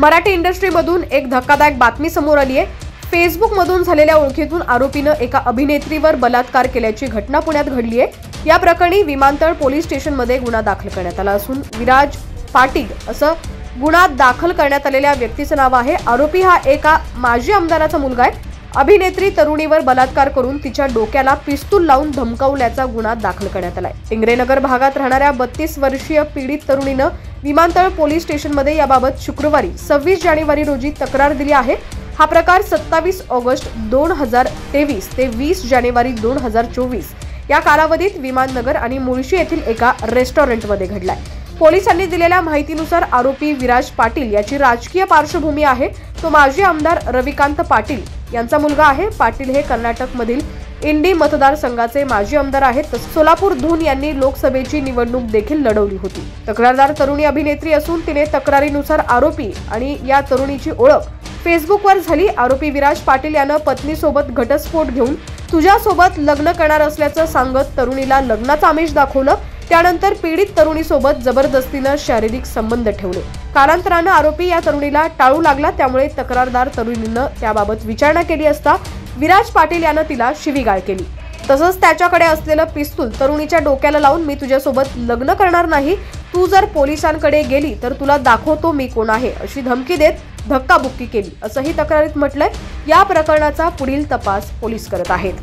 मराठी इंडस्ट्रीमधून एक धक्कादायक बातमी समोर आली आहे। फेसबुकमधून झालेल्या ओळखीतून आरोपीनं एका अभिनेत्रीवर बलात्कार केल्याची घटना पुण्यात घडली आहे। या प्रकरणी विमानतळ पोलीस स्टेशनमध्ये गुन्हा दाखल करण्यात आला असून विराज पाटील असं गुन्हा दाखल करण्यात आलेल्या व्यक्तीचं नाव आहे। आरोपी हा एका माजी आमदाराचा मुलगा आहे। अभिनेत्री तरुणीवर बलात्कार करून तिच्या डोक्याला पिस्तूल लावून धमकावल्याचा गुन्हा दाखल करण्यात आलाय। टिंगरेनगर भागात राहणाऱ्या 32 वर्षीय पीडित तरुणीनं विमानतळ पोलीस स्टेशनमध्ये याबाबत शुक्रवारी 26 जानेवारी रोजी तक्रार दिली आहे। हा प्रकार 27 ऑगस्ट 2023 ते 20 जानेवारी 2024 या कालावधीत विमाननगर आणि मुळशी येथील एका रेस्टॉरंटमध्ये घडलाय। पोलिसांनी दिलेल्या माहितीनुसार आरोपी विराज पाटील याची राजकीय पार्श्वभूमी आहे। तो माजी आमदार रविकांत पाटील यांचा मुलगा आहे। पाटील हे कर्नाटकमधील इंडी मतदारसंघाचे माजी आमदार आहेत। सोलापूर धून यांनी लोकसभेची निवडणूक देखील लढवली होती। तक्रारदार तरुणी अभिनेत्री असून तिने तक्रारीनुसार आरोपी आणि या तरुणीची ओळख फेसबुकवर झाली। आरोपी विराज पाटील यानं पत्नीसोबत घटस्फोट घेऊन तुझ्यासोबत लग्न करणार असल्याचं सांगत तरुणीला लग्नाचं आमिष दाखवलं। त्यानंतर पीडित तरुणीसोबत जबरदस्तीनं शारीरिक संबंध ठेवले। कालांतरानं आरोपी या तरुणीला टाळू लागला, त्यामुळे तक्रारदार तरुणीनं त्याबाबत विचारणा केली असता विराज पाटील यानं तिला शिवीगाळ केली। तसंच त्याच्याकडे असलेलं पिस्तूल तरुणीच्या डोक्याला लावून मी तुझ्यासोबत लग्न करणार नाही, तू जर पोलिसांकडे गेली तर तुला दाखवतो मी कोण आहे अशी धमकी देत धक्काबुक्की केली असंही तक्रारीत म्हटलंय। या प्रकरणाचा पुढील तपास पोलीस करत आहेत।